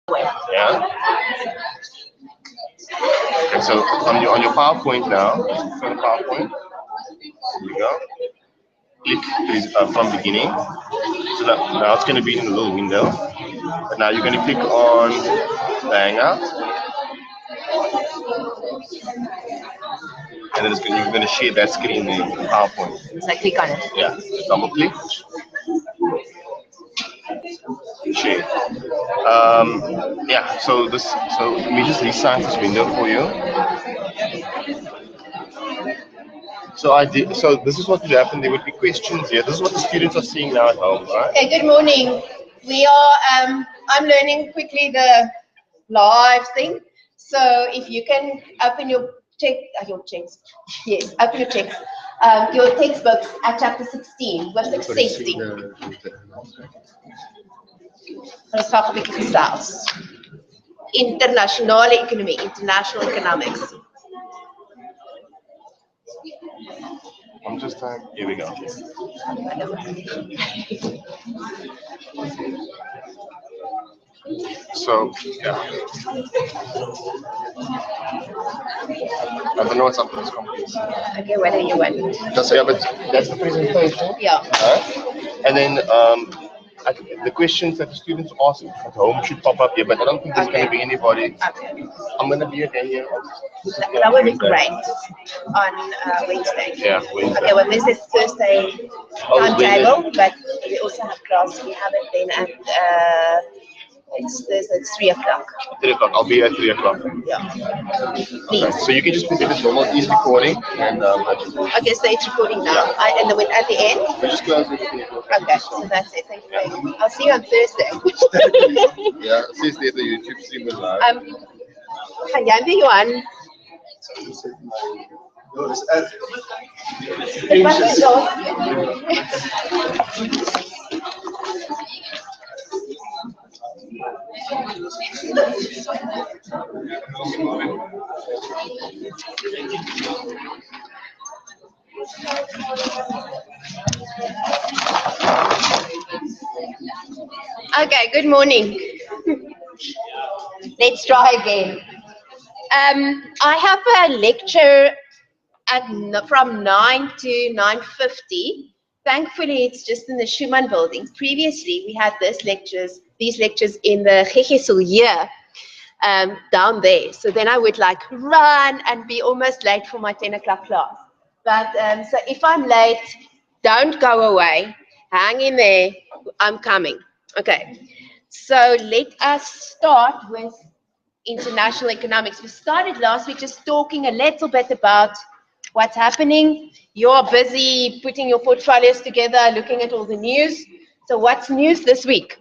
Yeah. Okay, so on your PowerPoint now, go to PowerPoint. Here you go. Click from beginning. So now it's going to be in a little window. But now you're going to click on the Hangout, and then you're going to share that screen in PowerPoint. So I click on it. Yeah. Double click. Share. Yeah. So let me just resize this window for you. So I did. So this is what would happen. There would be questions here. This is what the students are seeing now at home, right? Okay, good morning. We are, I'm learning quickly the live thing. So if you can open your text, yes, open your textbooks at chapter 16, verse 16. Ons gaan 'n bietjie gesels. Internasionale ekonomie, international economics. I'm just here we go. So yeah. I don't know what's up with this computer. Okay, whether you want. Yeah, but that's the presentation. Yeah. And then the questions that the students ask at home should pop up here, but I don't think there's going to be anybody. Okay. I'm going to be again here. That would be great on Wednesday. Yeah, Wednesday. Okay, well, this is Thursday timetable, but we also have class. We have it then at it's 3 o'clock. 3 o'clock. I'll be at 3 o'clock. Yeah. Okay, so you can just put it as normal. It's recording, and okay, so it's recording now. Yeah. And then at the end. We just close it. Okay, so that's it. Thank you very much. I'll see you on Thursday. Yeah, see you the YouTube stream is live. Gaan jy weer Johan? Okay, good morning. Let's try again. I have a lecture from 9 to 9:50. Thankfully, it's just in the Schumann building. Previously, we had these lectures in the Gegeselje down there. So then I would like run and be almost late for my 10 o'clock class. But so if I'm late, don't go away. Hang in there. I'm coming. Okay. So let us start with international economics. We started last week just talking a little bit about what's happening. You're busy putting your portfolios together, looking at all the news. So what's news this week?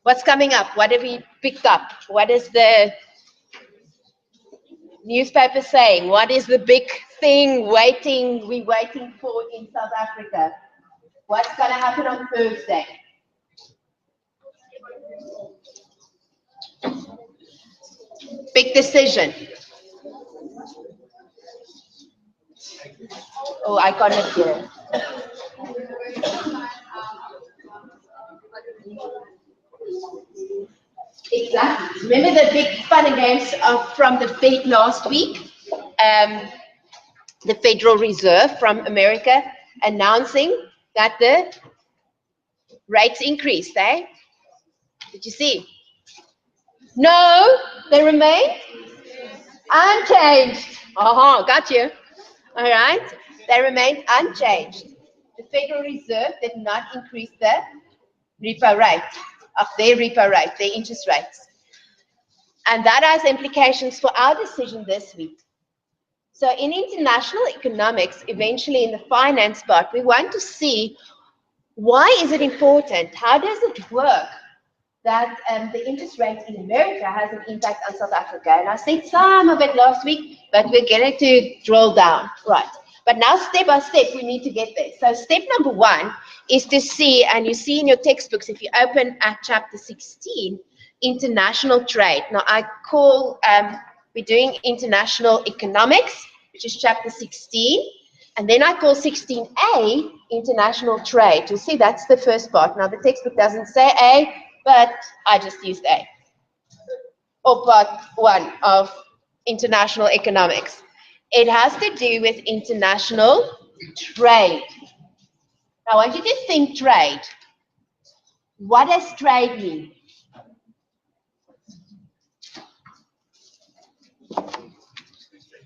What's coming up? What have we picked up? What is the newspaper saying? What is the big thing we're waiting for in South Africa? What's going to happen on Thursday? Big decision. Oh, I got it here. Exactly. Remember the big fun and games from the Fed last week? The Federal Reserve from America announcing that the rates increased, eh? Did you see? No, they remain unchanged. Got you. All right. They remained unchanged. The Federal Reserve did not increase the repo rate of their repo rate, their interest rates. And that has implications for our decision this week. So in international economics, eventually in the finance part, we want to see why is it important? How does it work that the interest rate in America has an impact on South Africa? And I said some of it last week, but we're going to drill down. Right. But now, step by step, we need to get there. So step number 1 is to see, and you see in your textbooks, if you open at chapter 16, international trade. Now, I call, we're doing international economics, which is chapter 16. And then I call 16A international trade. You see, that's the first part. Now, the textbook doesn't say A, but I just used A. or part one of international economics. It has to do with international trade. Now, I want you to think trade. What does trade mean?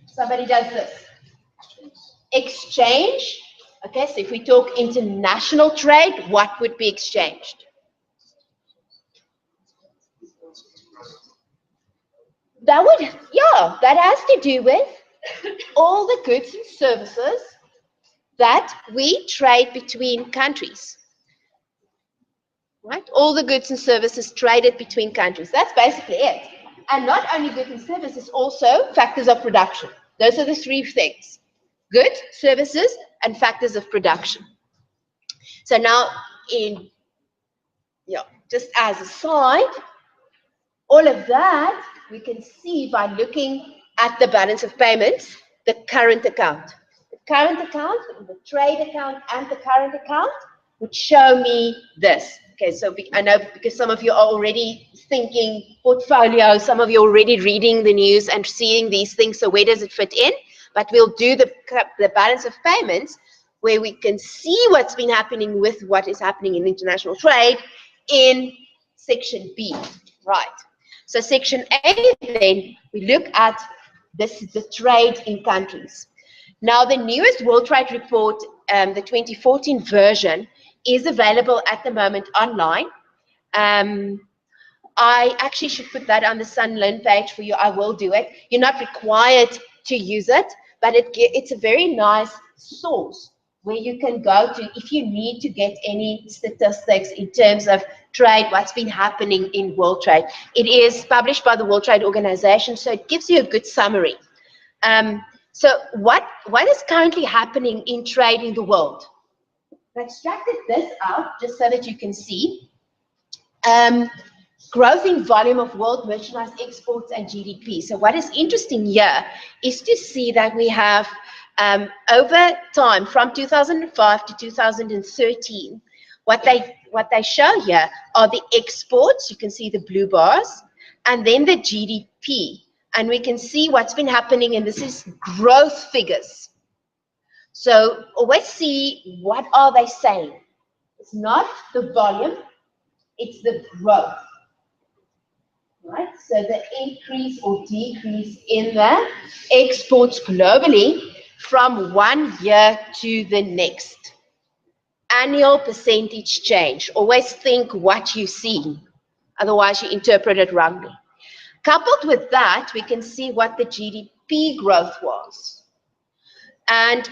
Somebody does this. Exchange. Okay, so if we talk international trade, what would be exchanged? That would, yeah, that has to do with all the goods and services that we trade between countries. Right? All the goods and services traded between countries. That's basically it. And not only goods and services, also factors of production. Those are the three things. Goods, services, and factors of production. So now, just as a side, all of that we can see by looking at the balance of payments, the current account. The current account, the trade account, and the current account would show me this. Okay, so I know because some of you are already thinking portfolio, some of you are already reading the news and seeing these things, so where does it fit in? But we'll do the balance of payments where we can see what's been happening with what is happening in international trade in section B, right? So section A, then, we look at the trade in countries. Now, the newest World Trade Report, the 2014 version, is available at the moment online. I actually should put that on the Sunlearn page for you. I will do it. You're not required to use it, but it's a very nice source where you can go to if you need to get any statistics in terms of trade, what's been happening in world trade. It is published by the World Trade Organization, so it gives you a good summary. So what is currently happening in trade in the world? I extracted this out just so that you can see. Growth in volume of world merchandise exports and GDP. So what is interesting here is to see that we have over time from 2005 to 2013, what they show here are the exports. You can see the blue bars, and then the GDP. And we can see what's been happening, and this is growth figures. So always see what are they saying. It's not the volume, it's the growth. Right? So the increase or decrease in the exports globally from one year to the next. Annual percentage change. Always think what you see, otherwise you interpret it wrongly. Coupled with that, we can see what the GDP growth was. And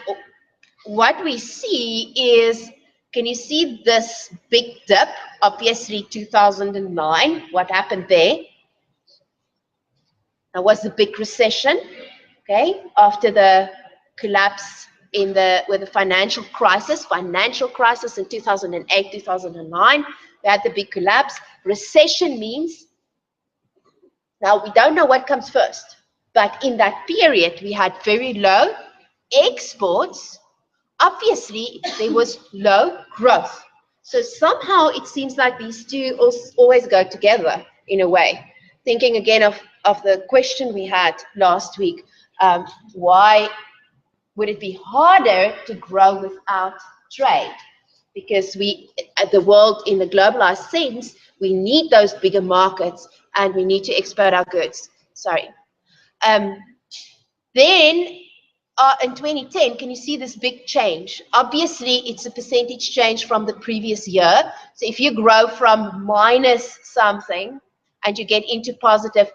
what we see is, can you see this big dip? Obviously 2009, what happened there? There was a big recession, okay, after the collapse with the financial crisis in 2008, 2009. We had the big collapse. Recession means, now we don't know what comes first, but in that period we had very low exports. Obviously there was low growth. So somehow it seems like these two always go together in a way. Thinking again of the question we had last week, why would it be harder to grow without trade? Because the world in the globalized sense, we need those bigger markets and we need to export our goods. Sorry. Then in 2010, can you see this big change? Obviously, it's a percentage change from the previous year. So if you grow from minus something and you get into positive,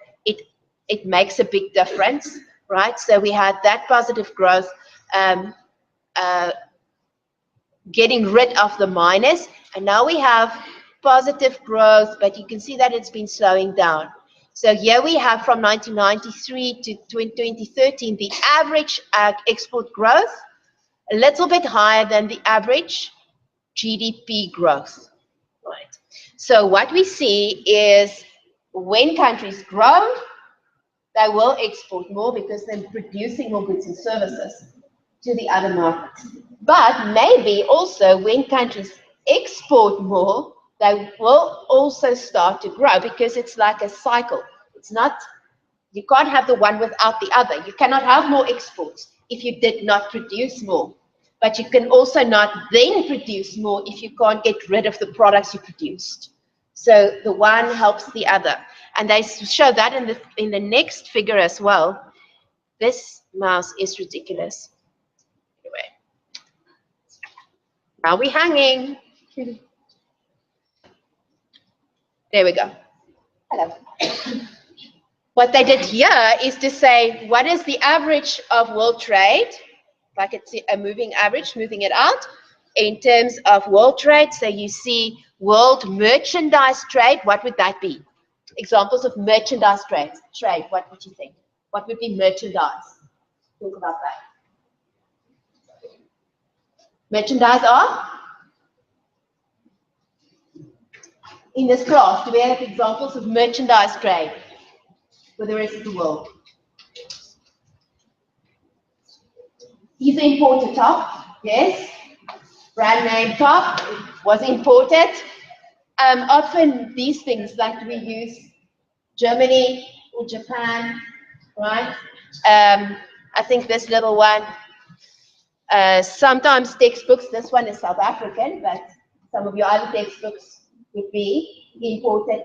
it makes a big difference, right? So we had that positive growth, getting rid of the minus, and now we have positive growth, but you can see that it's been slowing down. So here we have from 1993 to 2013, the average export growth, a little bit higher than the average GDP growth, right? So what we see is when countries grow, they will export more because they're producing more goods and services to the other markets. But maybe also when countries export more, they will also start to grow because it's like a cycle. It's not, you can't have the one without the other. You cannot have more exports if you did not produce more. But you can also not then produce more if you can't get rid of the products you produced. So the one helps the other. And they show that in the next figure as well. This mouse is ridiculous. Anyway, now we're hanging. There we go. Hello. What they did here is to say, what is the average of world trade? Like it's a moving average, smoothing it out. In terms of world trade, so you see world merchandise trade, what would that be? Examples of merchandise trade, what would you think? What would be merchandise? Talk about that. Merchandise are? In this class, do we have examples of merchandise trade for the rest of the world? These are imported top, yes. Brand name top was imported. Often these things like we use Germany or Japan, right? I think this little one, sometimes textbooks, this one is South African, but some of your other textbooks would be imported.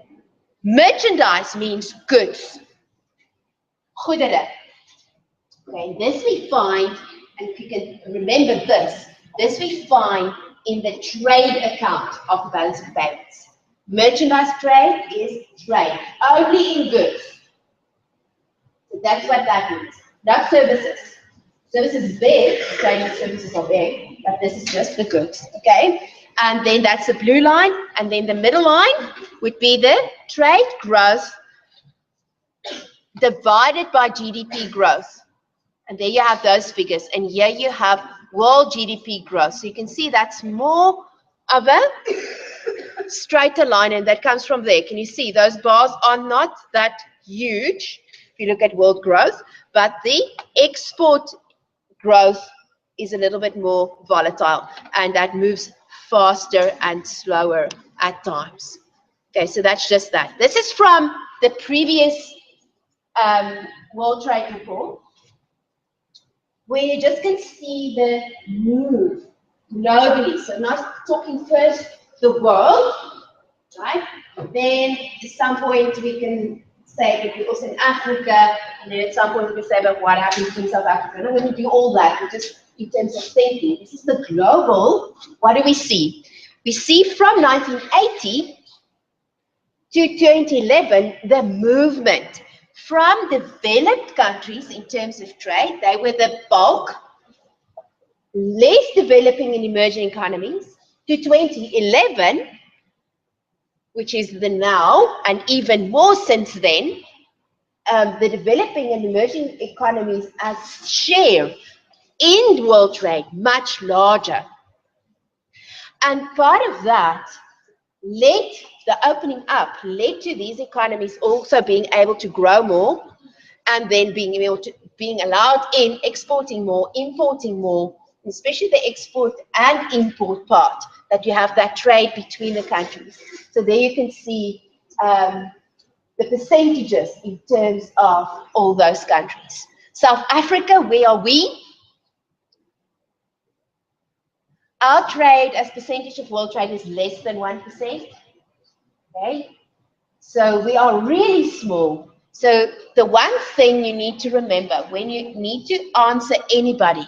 Merchandise means goods. Goederen. Okay, this we find, and if you can remember this we find in the trade account of the balance of payments. Merchandise trade is trade, only in goods. So that's what that means, not services. Services is big, trading services are big, but this is just the goods, okay? And then that's the blue line, and then the middle line would be the trade growth divided by GDP growth. And there you have those figures. And here you have world GDP growth. So you can see that's more of a straighter line, and that comes from there. Can you see those bars are not that huge if you look at world growth, but the export growth is a little bit more volatile, and that moves faster and slower at times. Okay, so that's just that. This is from the previous World Trade Report, where you just can see the move globally. So not talking first the world, right? Then at some point we can say that we're also in Africa, and then at some point we can say about what happens in South Africa. I'm not going to do all that, but just in terms of thinking. This is the global. What do we see? We see from 1980 to 2011 the movement from developed countries in terms of trade. They were the bulk, less developing and emerging economies, to 2011, which is the now, and even more since then, the developing and emerging economies as share in world trade much larger. And part of that led, the opening up led to these economies also being able to grow more, and then being allowed in exporting more, importing more, especially the export and import part, that you have that trade between the countries. So there you can see the percentages in terms of all those countries. South Africa, where are we? Our trade as percentage of world trade is less than 1%. Okay, so we are really small. So the one thing you need to remember when you need to answer anybody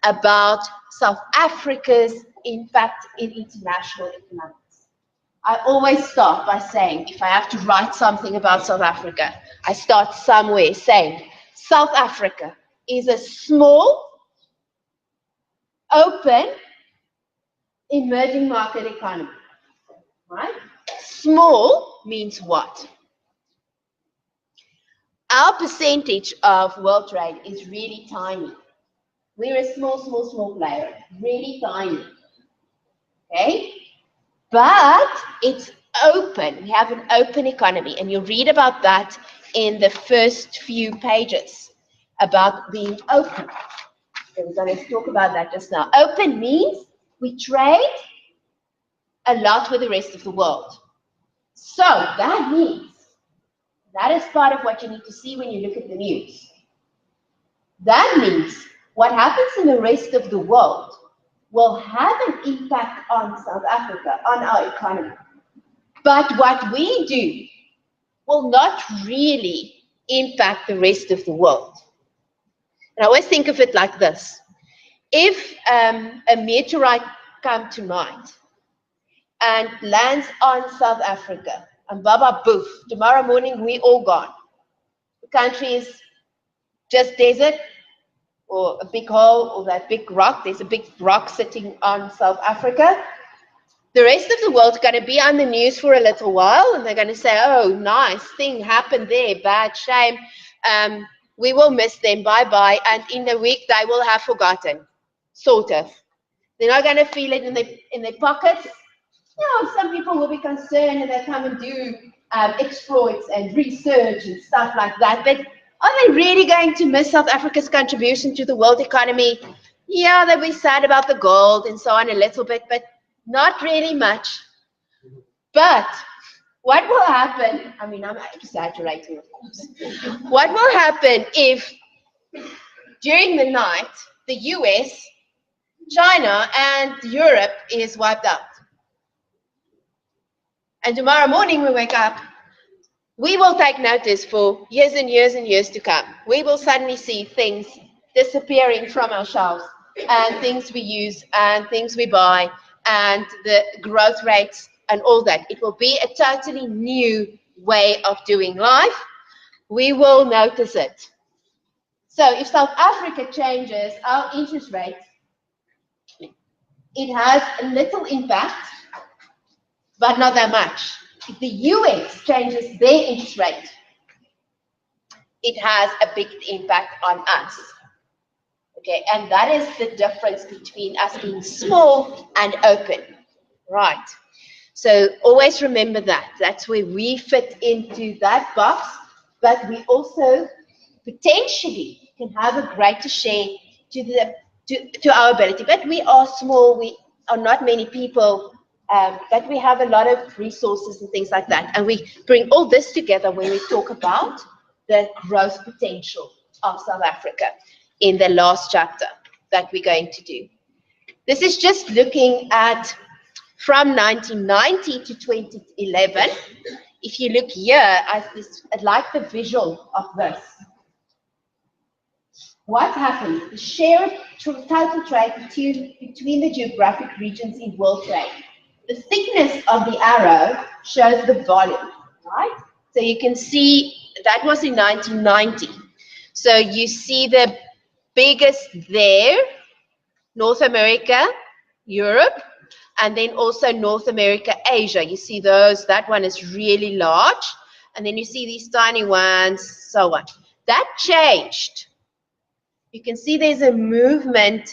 about South Africa's impact in international economics, I always start by saying, if I have to write something about South Africa, I start somewhere saying, South Africa is a small, open, emerging market economy, right? Small means what? Our percentage of world trade is really tiny. We're a small player, really tiny, okay? But it's open. We have an open economy, and you'll read about that in the first few pages, about being open. Okay, we're going to talk about that just now. Open means we trade a lot with the rest of the world. So that means That is part of what you need to see when you look at the news. That means what happens in the rest of the world will have an impact on South Africa, on our economy. But what we do will not really impact the rest of the world. And I always think of it like this. If a meteorite comes tonight and lands on South Africa, and baba boof, tomorrow morning we all gone. The country is just desert, or a big hole, or that big rock. There's a big rock sitting on South Africa. The rest of the world's going to be on the news for a little while, and they're going to say, oh, nice thing happened there, bad shame. We will miss them, bye-bye, and in a week they will have forgotten, sort of. They're not going to feel it in their pockets. You know, some people will be concerned and they come and do exploits and research and stuff like that, but are they really going to miss South Africa's contribution to the world economy? Yeah, they'll be sad about the gold and so on a little bit, but not really much. But what will happen, I mean, I'm exaggerating, of course. What will happen if during the night, the US, China, and Europe is wiped out? And tomorrow morning we wake up, we will take notice for years and years and years to come. We will suddenly see things disappearing from our shelves, and things we use, and things we buy, and the growth rates, and all that. It will be a totally new way of doing life. We will notice it. So if South Africa changes our interest rate, it has a little impact, but not that much. If the US changes their interest rate, it has a big impact on us. Okay, and that is the difference between us being small and open, right? So always remember that. That's where we fit into that box, but we also potentially can have a greater share to our ability. But we are small, we are not many people, but we have a lot of resources and things like that. And we bring all this together when we talk about the growth potential of South Africa in the last chapter that we're going to do. This is just looking at from 1990 to 2011. If you look here, I'd like the visual of this. What happened? The share of total trade between the geographic regions in world trade. The thickness of the arrow shows the volume, right? So you can see that was in 1990. So you see the biggest there, North America, Europe, and then also North America, Asia. You see those, that one is really large, and then you see these tiny ones, so on. That changed. You can see there's a movement,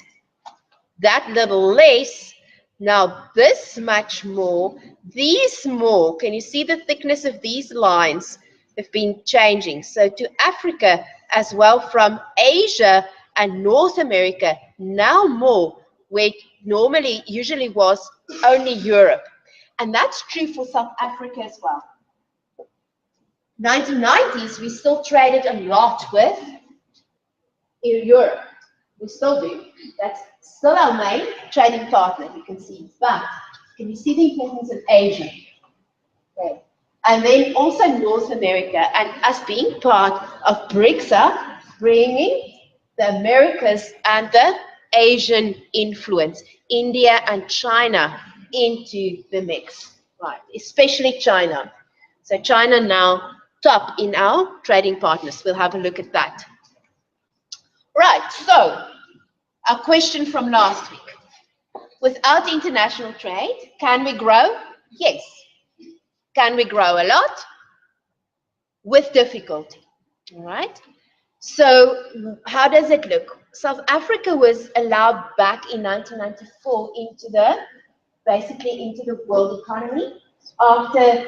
that little less, now this much more, these more. Can you see the thickness of these lines have been changing? So to Africa as well, from Asia and North America, now more, where normally usually was only Europe. And that's true for South Africa as well. 1990s, we still traded a lot with Europe. We still do. That's still our main trading partner, you can see. But can you see the importance of Asia? Okay. And then also North America, and us being part of BRICS, bringing the Americas and the Asian influence, India and China into the mix, right? Especially China. So China now top in our trading partners. We'll have a look at that. Right, so a question from last week. Without international trade, can we grow? Yes. Can we grow a lot? With difficulty, all right? So how does it look? South Africa was allowed back in 1994 basically into the world economy after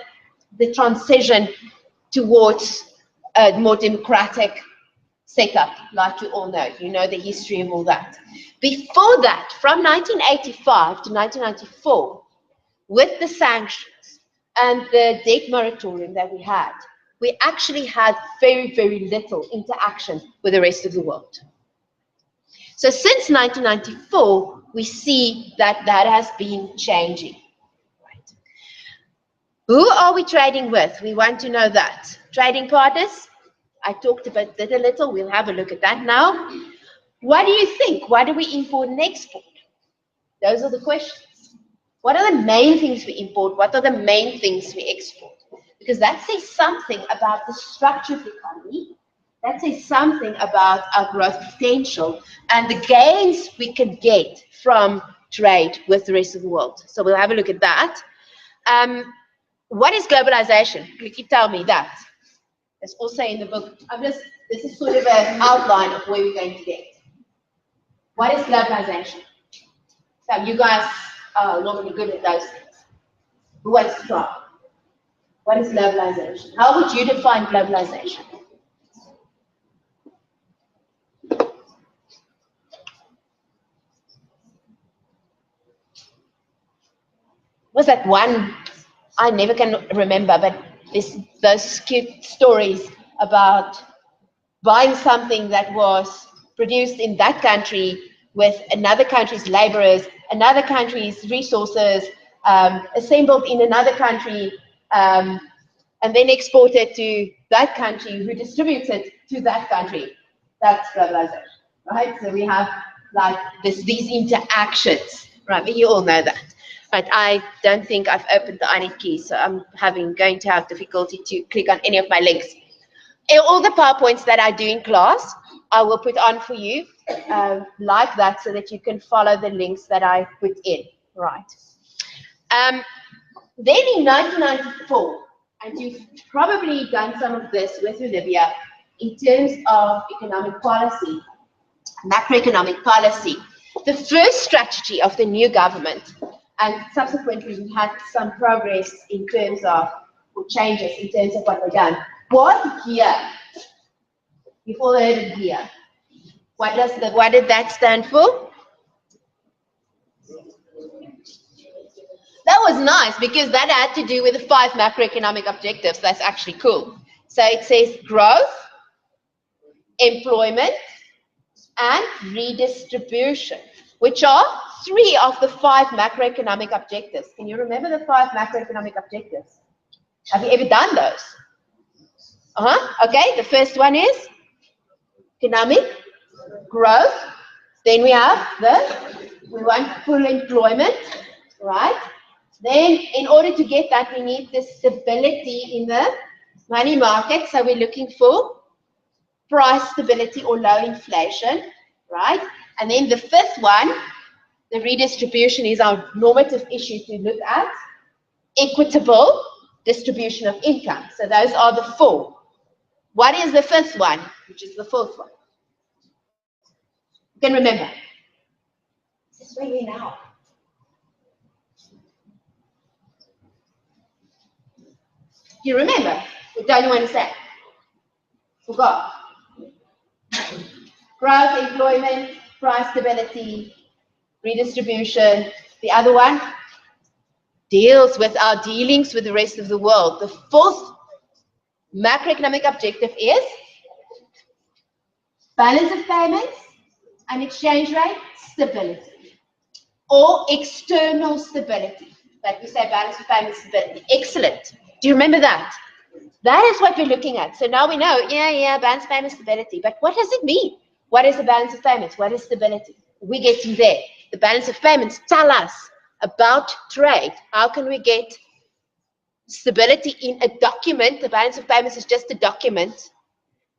the transition towards a more democratic setup, like you all know. You know the history of all that. Before that, from 1985 to 1994, with the sanctions and the debt moratorium that we had, we actually had very, very little interaction with the rest of the world. So since 1994, we see that that has been changing. Right. Who are we trading with? We want to know that. Trading partners, I talked about that a little. We'll have a look at that now. What do you think? What do we import and export? Those are the questions. What are the main things we import? What are the main things we export? Because that says something about the structure of the economy. That says something about our growth potential and the gains we can get from trade with the rest of the world. So we'll have a look at that. What is globalization? Quickly tell me that. It's also in the book. This is sort of an outline of where we're going to get. What is globalization? So you guys are normally good at those things. Who wants to try? What is globalization? How would you define globalization? Was that one? I never can remember, but those cute stories about buying something that was produced in that country with another country's laborers, another country's resources, assembled in another country, and then exported to that country who distributes it to that country. That's globalization, right? So we have like these interactions, right? But you all know that. But I don't think I've opened the I need key, so I'm going to have difficulty to click on any of my links. All the PowerPoints that I do in class, I will put on for you like that so that you can follow the links that I put in, right? Then in 1994, and you've probably done some of this with Olivia in terms of economic policy, macroeconomic policy, the first strategy of the new government, and subsequently we had some progress in terms of, or changes in terms of what we've done, was here. You've all heard it here. What did that stand for? That was nice because that had to do with the 5 macroeconomic objectives. That's actually cool. So it says growth, employment, and redistribution, which are 3 of the 5 macroeconomic objectives. Can you remember the 5 macroeconomic objectives? Have you ever done those? Okay, the first one is economic growth. Then we have we want full employment, right? Then in order to get that, we need the stability in the money market. So we're looking for price stability or low inflation, right? And then the 5th one, the redistribution, is our normative issue to look at. Equitable distribution of income. So those are the 4. What is the 5th one, which is the 4th one? You can remember. This is where we are now. You remember? Or don't you want to say? Forgot. Growth, employment, price stability, redistribution. The other one deals with our dealings with the rest of the world. The 4th macroeconomic objective is balance of payments and exchange rate stability, or external stability. Like we say, balance of payments stability. Excellent. Do you remember that? That is what we're looking at. So now we know, balance of payments stability. But what does it mean? What is the balance of payments? What is stability? We're getting there. The balance of payments tell us about trade. How can we get stability in a document? The balance of payments is just a document.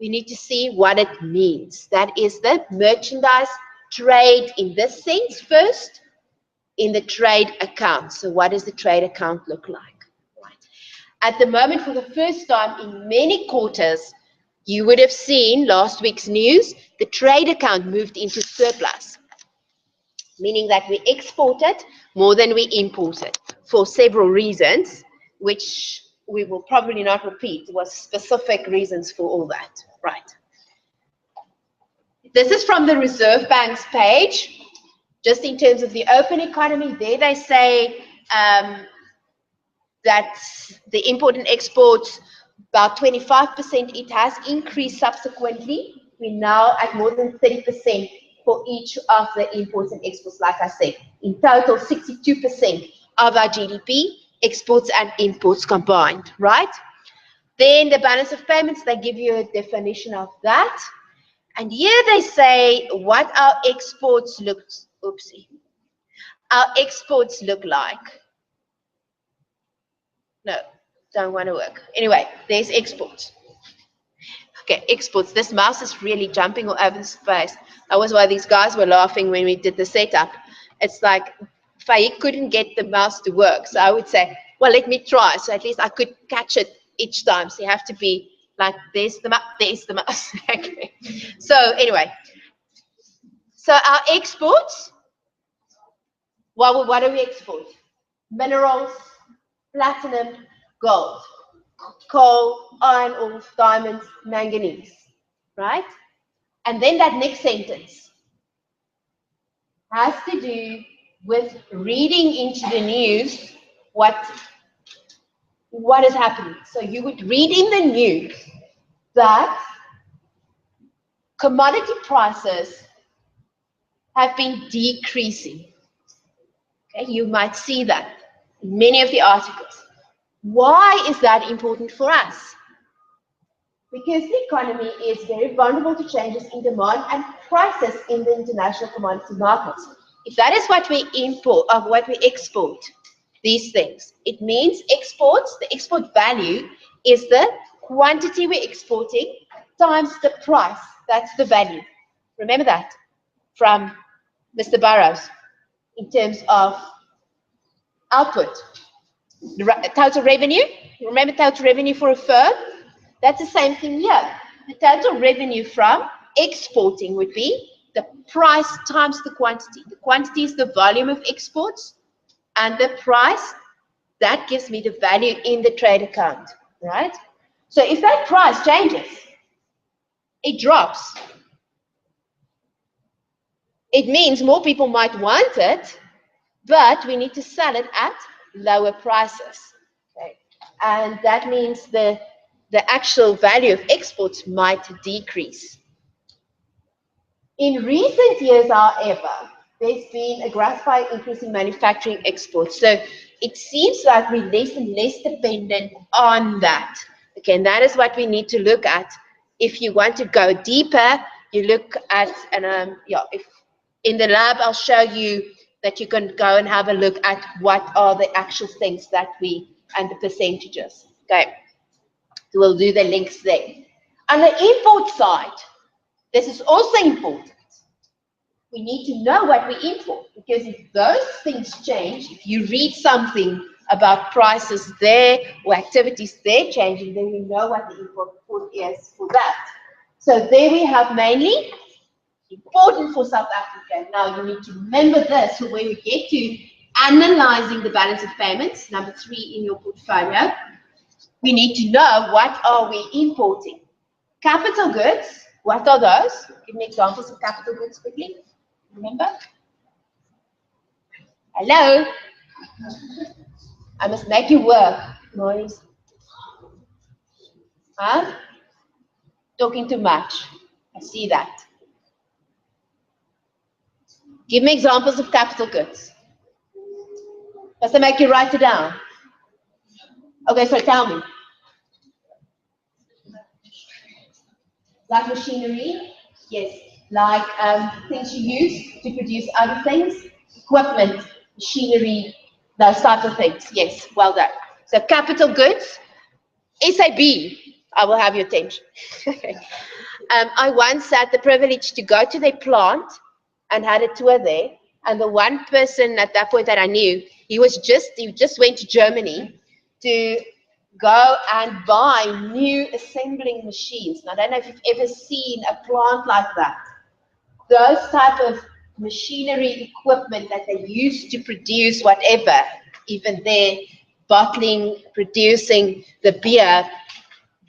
We need to see what it means. That is the merchandise trade in this sense first, in the trade account. So what does the trade account look like? Right. At the moment, for the first time in many quarters, you would have seen last week's news, the trade account moved into surplus, meaning that we exported more than we imported for several reasons, which we will probably not repeat. There was specific reasons for all that, right? This is from the Reserve Bank's page, just in terms of the open economy. There they say that the import and exports about 25%. It has increased subsequently. We're now at more than 30% for each of the imports and exports, like I said. In total, 62% of our GDP, exports and imports combined, right? Then the balance of payments, they give you a definition of that. And here they say what our exports look like. No, don't want to work. Anyway, there's exports. Okay, exports. This mouse is really jumping all over the space. That was why these guys were laughing when we did the setup. It's like Faik couldn't get the mouse to work. So I would say, well, let me try. So at least I could catch it each time. So you have to be like, there's the mouse. Okay. So anyway, so our exports, what do we export? Minerals, platinum, gold, coal, iron ore, diamonds, manganese, right? And then that next sentence has to do with reading into the news what is happening. So you would read in the news that commodity prices have been decreasing. Okay, you might see that in many of the articles. Why is that important for us? Because the economy is very vulnerable to changes in demand and prices in the international commodity markets. If that is what we import or what we export, these things, it means exports, the export value is the quantity we're exporting times the price. That's the value. Remember that from Mr. Burrows in terms of output. The total revenue, remember total revenue for a firm? That's the same thing here. The total revenue from exporting would be the price times the quantity. The quantity is the volume of exports, and the price, that gives me the value in the trade account, right? So if that price changes, it drops. It means more people might want it, but we need to sell it at lower prices. Okay? And that means the actual value of exports might decrease. In recent years, however, there's been a gratifying increase in manufacturing exports. So it seems like we're less and less dependent on that. Okay, and that is what we need to look at. If you want to go deeper, you look at, and if in the lab, I'll show you that you can go and have a look at what are the actual things that and the percentages. Okay, so we'll do the links there. On the import side, this is also important. We need to know what we import, because if those things change, if you read something about prices there or activities there changing, then we know what the import is for that. So there we have mainly important for South Africa. Now you need to remember this when we get to analyzing the balance of payments, number 3 in your portfolio. We need to know what are we importing. Capital goods, what are those? Give me examples of capital goods quickly. Remember? Hello? I must make you work, Maurice. Huh? Talking too much. I see that. Give me examples of capital goods. Does that make you write it down? Okay, so tell me. Like machinery? Yes. Like things you use to produce other things? Equipment, machinery, those types of things. Yes, well done. So capital goods, SAB, I will have your attention. I once had the privilege to go to their plant and had a tour there. And the one person at that point that I knew, he just went to Germany to go and buy new assembling machines. And I don't know if you've ever seen a plant like that. Those type of machinery equipment that they use to produce whatever, even their bottling, producing the beer,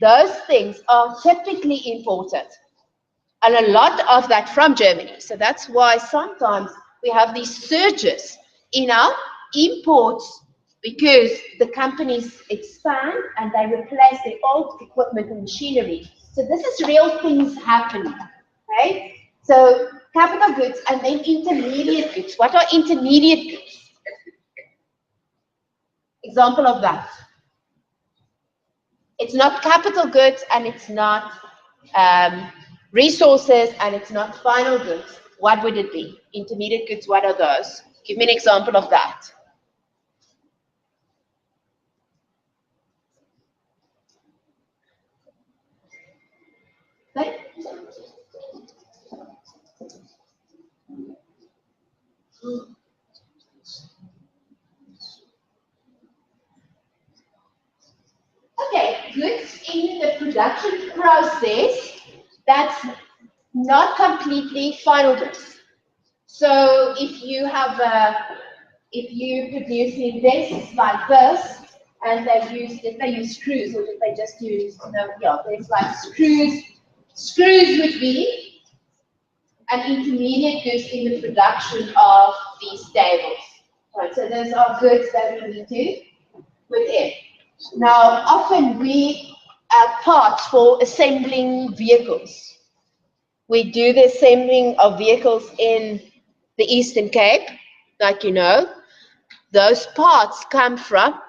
those things are typically imported. And a lot of that from Germany. So that's why sometimes we have these surges in our imports because the companies expand and they replace their old equipment and machinery. So this is real things happening, okay? So capital goods and then intermediate goods. What are intermediate goods? Example of that. It's not capital goods and it's not resources and it's not final goods. What would it be? Intermediate goods, what are those? Give me an example of that. Okay. Okay, goods in the production process that's not completely final goods. So if you have if you producing this like this, and if they use screws, or if they just use, there's like screws. Screws would be an intermediate goods in the production of these tables. Right, so those are goods that we need to put in. Now, often we have parts for assembling vehicles. We do the assembling of vehicles in the Eastern Cape, like you know. Those parts come from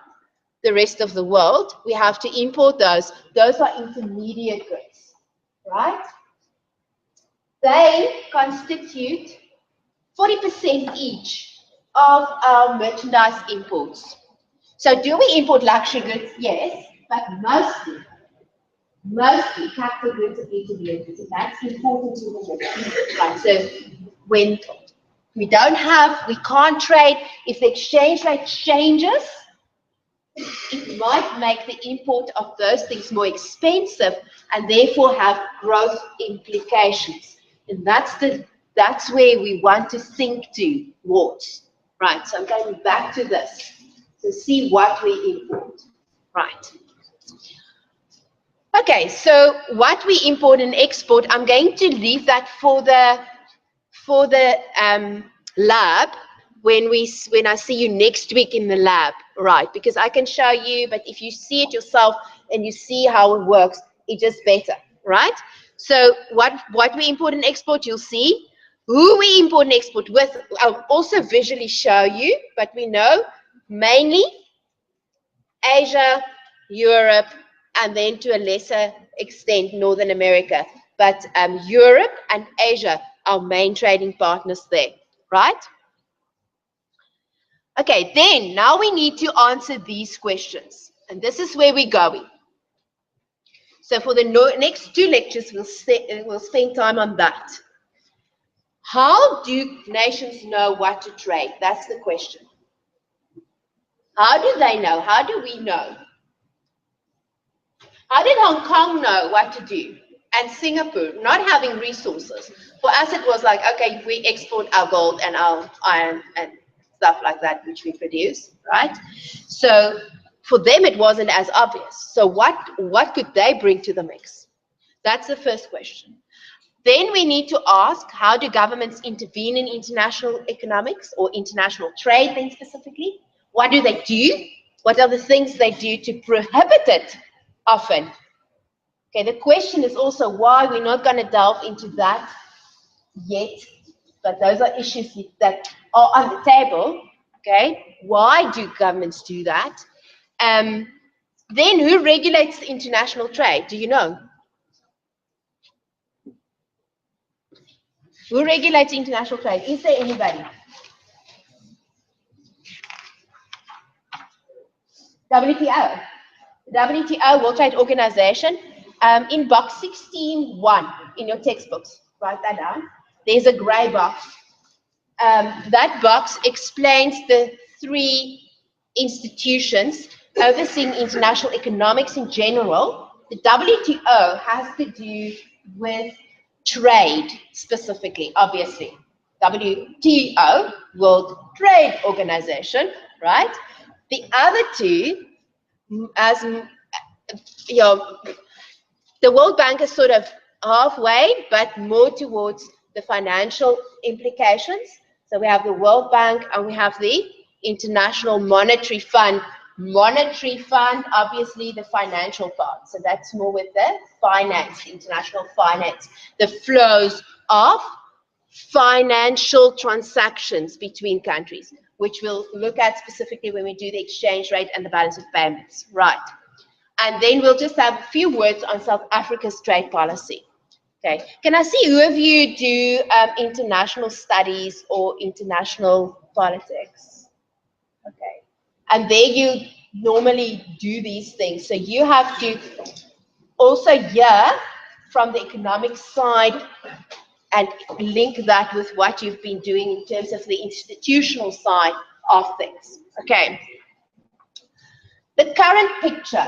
the rest of the world. We have to import those. Those are intermediate goods, right? They constitute 40% each of our merchandise imports. So do we import luxury goods? Yes, but mostly capital goods and intermediate goods. And that's important to the right. So when we can't trade, if the exchange rate changes, it might make the import of those things more expensive and therefore have growth implications. And that's where we want to think towards. Right, so I'm going back to this to see what we import. Right. Okay, so what we import and export, I'm going to leave that for the lab when I see you next week in the lab, right? Because I can show you, but if you see it yourself and you see how it works, it's just better, right? So what we import and export, you'll see. Who we import and export with, I'll also visually show you, but we know mainly Asia, Europe, and then to a lesser extent, Northern America. But Europe and Asia are main trading partners there, right? Okay, then now we need to answer these questions. And this is where we're going. So for the next 2 lectures, we'll spend time on that. How do nations know what to trade? That's the question. How do they know? How do we know? How did Hong Kong know what to do? And Singapore, not having resources. For us, it was like, okay, we export our gold and our iron and stuff like that, which we produce, right? So for them, it wasn't as obvious. So what could they bring to the mix? That's the first question. Then we need to ask, how do governments intervene in international economics or international trade then specifically? What do they do? What are the things they do to prohibit it often? Okay, the question is also why. We're not going to delve into that yet, but those are issues that are on the table. Okay, why do governments do that? Then who regulates the international trade? Do you know? Who regulates international trade? Is there anybody? WTO. The WTO, World Trade Organization. In box 16.1 in your textbooks, write that down. There's a gray box. That box explains the 3 institutions overseeing international economics in general. The WTO has to do with trade specifically, obviously. WTO, World Trade Organization, right? The other 2, as the World Bank is sort of halfway, but more towards the financial implications. So we have the World Bank and we have the International Monetary Fund. Monetary Fund, obviously the financial part. So that's more with the finance, international finance, the flows of financial transactions between countries, which we'll look at specifically when we do the exchange rate and the balance of payments. Right. And then we'll just have a few words on South Africa's trade policy. Okay. Can I see who of you do international studies or international politics? Okay. And there you normally do these things. So you have to also hear from the economic side and link that with what you've been doing in terms of the institutional side of things. Okay. The current picture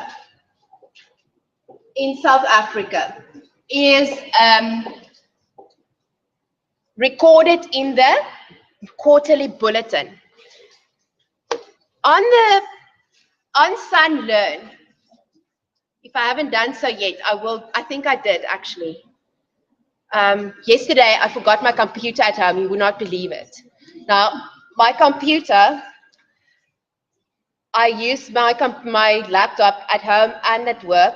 in South Africa is recorded in the quarterly bulletin. On Sun Learn, if I haven't done so yet, I will. I think I did actually. Yesterday, I forgot my computer at home. You would not believe it. Now, my computer, I use my laptop at home and at work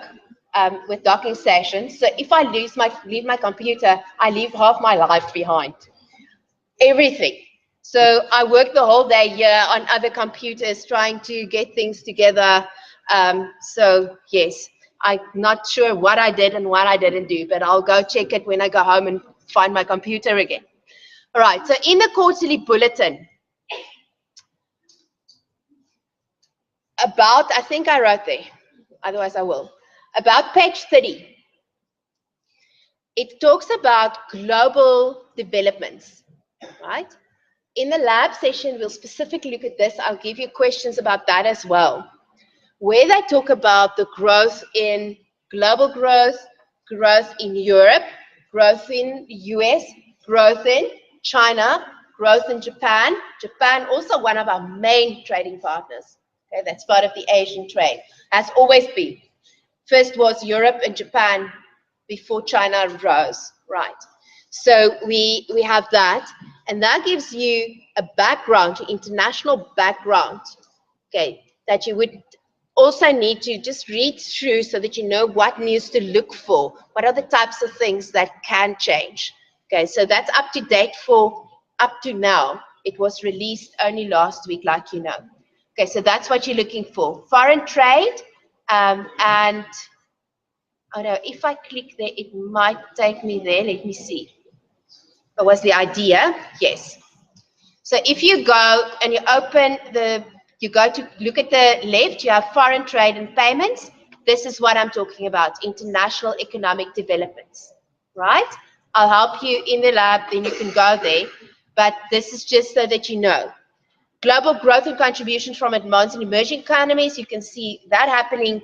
with docking stations. So if I leave my computer, I leave half my life behind. Everything. So I work the whole day here on other computers trying to get things together. So yes, I'm not sure what I did and what I didn't do, but I'll go check it when I go home and find my computer again. All right, so in the quarterly bulletin, about, I think I wrote there, otherwise I will, about page 30, it talks about global developments, right? In the lab session, we'll specifically look at this. I'll give you questions about that as well, where they talk about the growth in global growth, growth in Europe, growth in the US, growth in China, growth in Japan. Japan, also one of our main trading partners. Okay, that's part of the Asian trade, has always been. First was Europe and Japan before China rose, right? So we have that, and that gives you a background, international background, okay, that you would also need to just read through so that you know what needs to look for, what are the types of things that can change. Okay, so that's up to date for up to now. It was released only last week, like you know. Okay, so that's what you're looking for. Foreign trade, and oh no, if I click there, it might take me there. Let me see. What was the idea? Yes. So if you go and you open you go to look at the left, you have foreign trade and payments. This is what I'm talking about, international economic developments, right? I'll help you in the lab, then you can go there. But this is just so that you know. Global growth and contributions from advanced and emerging economies, you can see that happening.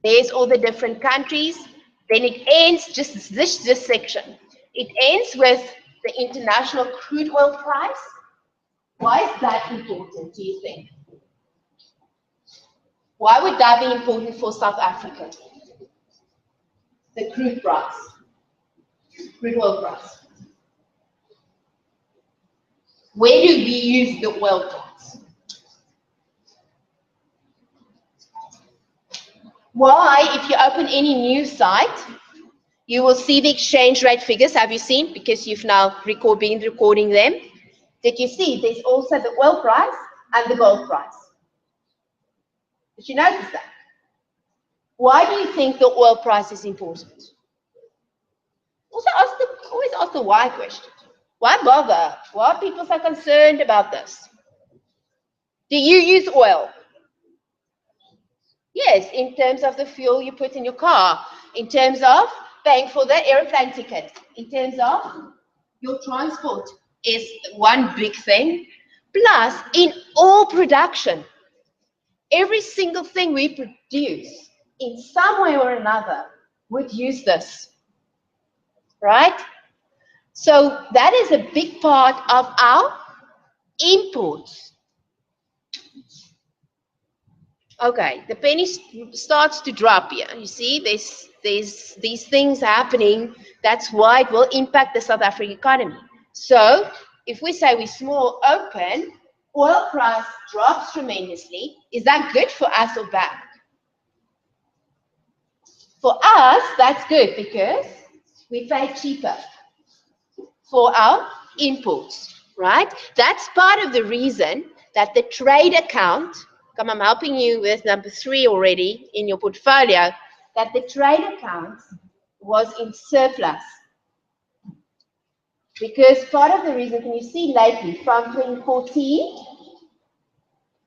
There's all the different countries. Then it ends, just this section. It ends with the international crude oil price. Why is that important, do you think? Why would that be important for South Africa? The crude price, crude oil price. Where do we use the oil price? Why, if you open any news site, you will see the exchange rate figures. Have you seen? Because you've now been recording them. Did you see? There's also the oil price and the gold price. Did you notice that? Why do you think the oil price is important? Also always ask the why question. Why bother? Why are people so concerned about this? Do you use oil? Yes, in terms of the fuel you put in your car, in terms of paying for the airplane ticket, in terms of your transport is one big thing. Plus, in all production, every single thing we produce in some way or another would use this, right? So that is a big part of our imports. Okay, the penny starts to drop here. You see, there's these things happening. That's why it will impact the South African economy. So if we say we're small open, oil price drops tremendously. Is that good for us or bad? For us, that's good because we pay cheaper for our imports, right? That's part of the reason that the trade account, come, I'm helping you with number 3 already in your portfolio, that the trade account was in surplus. Because part of the reason, can you see lately, from 2014,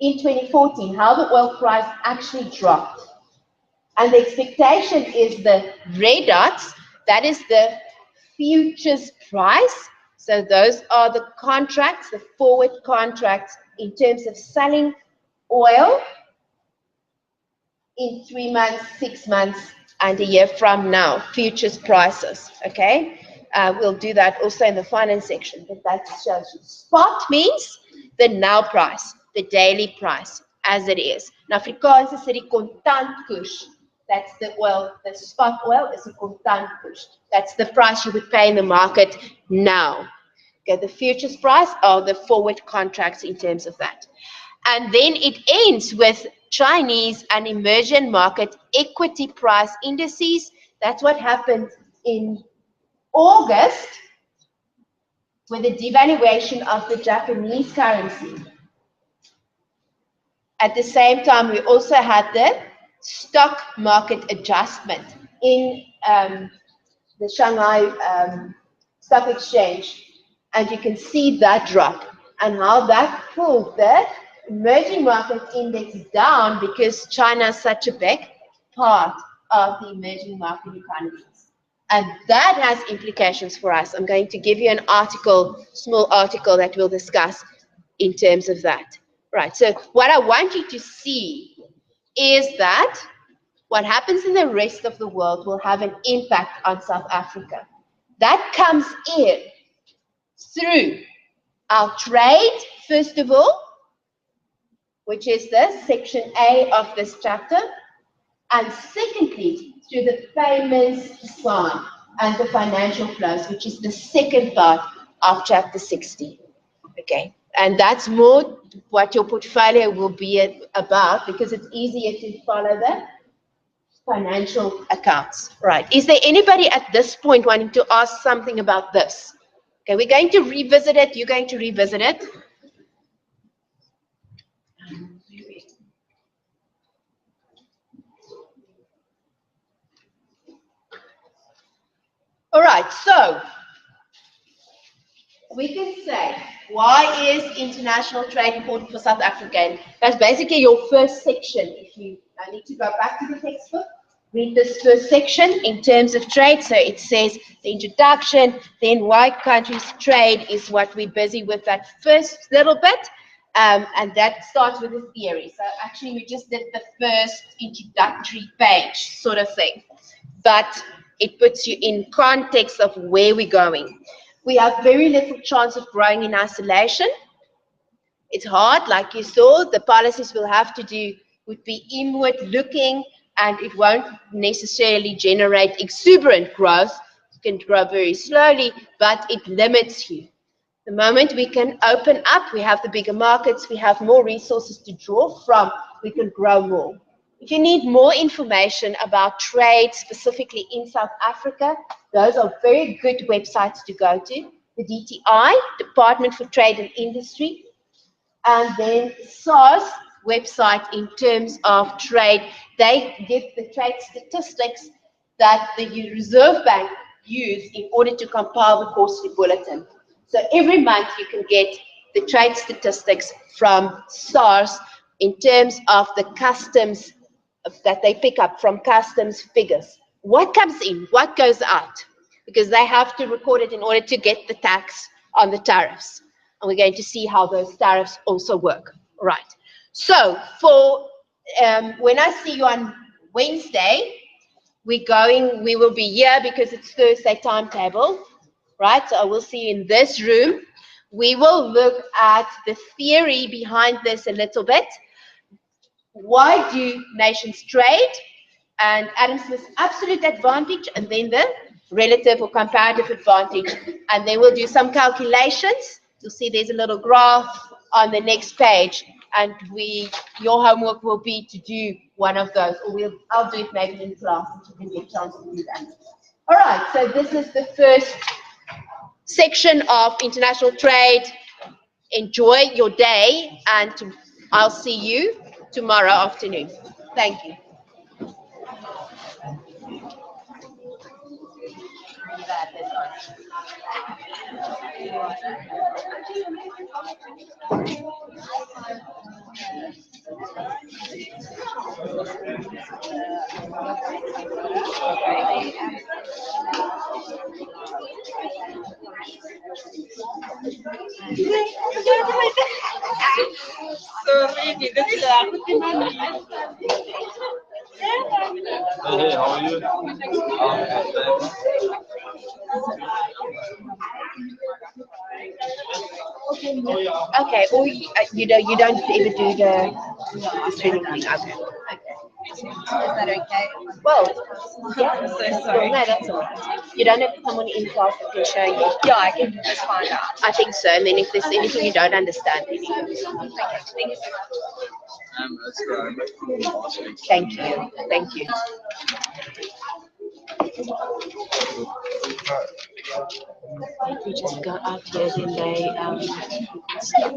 in 2014, how the oil price actually dropped. And the expectation is the red dots, that is the futures price. So those are the contracts, the forward contracts in terms of selling oil in 3 months, 6 months, and a year from now, futures prices, okay? We'll do that also in the finance section, but that shows you. Spot means the now price, the daily price, as it is. In Afrikaans is dit die kontantkoers. That's the oil, the spot oil is a kontantkoers. That's the price you would pay in the market now. Okay, the futures price are the forward contracts in terms of that. And then it ends with Chinese and emerging market equity price indices. That's what happened in August with the devaluation of the Japanese currency. At the same time, we also had the stock market adjustment in the Shanghai Stock Exchange. And you can see that drop and how that pulled the emerging market index down because China is such a big part of the emerging market economies. And that has implications for us. I'm going to give you an article, small article that we'll discuss in terms of that. Right, so what I want you to see is that what happens in the rest of the world will have an impact on South Africa. That comes in through our trade, first of all, which is the section A of this chapter, and secondly, through the payments side and the financial flows, which is the second part of chapter 60. Okay, and that's more what your portfolio will be about because it's easier to follow the financial accounts. Right, is there anybody at this point wanting to ask something about this? Okay, we're going to revisit it. You're going to revisit it. All right, so we can say, why is international trade important for South Africa? And that's basically your first section. I need to go back to the textbook, read this first section in terms of trade. So it says the introduction, then why countries trade is what we're busy with that first little bit. And that starts with the theory. So actually we just did the first introductory page sort of thing. But it puts you in context of where we're going. We have very little chance of growing in isolation. It's hard, like you saw, the policies we'll have to do would be inward looking and it won't necessarily generate exuberant growth. You can grow very slowly, but it limits you. The moment we can open up, we have the bigger markets, we have more resources to draw from, we can grow more. If you need more information about trade, specifically in South Africa, those are very good websites to go to. The DTI, Department for Trade and Industry, and then SARS website in terms of trade. They give the trade statistics that the Reserve Bank use in order to compile the quarterly bulletin. So every month you can get the trade statistics from SARS in terms of the customs that they pick up from customs figures. What comes in, what goes out, because they have to record it in order to get the tax on the tariffs. And we're going to see how those tariffs also work. Right. So for when I see you on Wednesday, we will be here because it's Thursday timetable. Right, so I will see you in this room. We will look at the theory behind this a little bit. why do nations trade, and Adam Smith's absolute advantage, and then the relative or comparative advantage. And then we'll do some calculations. You'll see there's a little graph on the next page, and your homework will be to do one of those, or I'll do it maybe in class if you can get a chance to do that. All right, so this is the first section of international trade. Enjoy your day, and I'll see you tomorrow afternoon. Thank you. Hey, how are you? Okay, or you don't ever do the streaming thing. Okay. Is that okay? Well, yeah. I'm so sorry. No, that's all right. You don't have someone in class that can show you. Yeah, I can just find out. I think so. And then if there's anything you don't understand, then Okay, thank you so much. thank you. Thank you. If we just go out here, then they stop.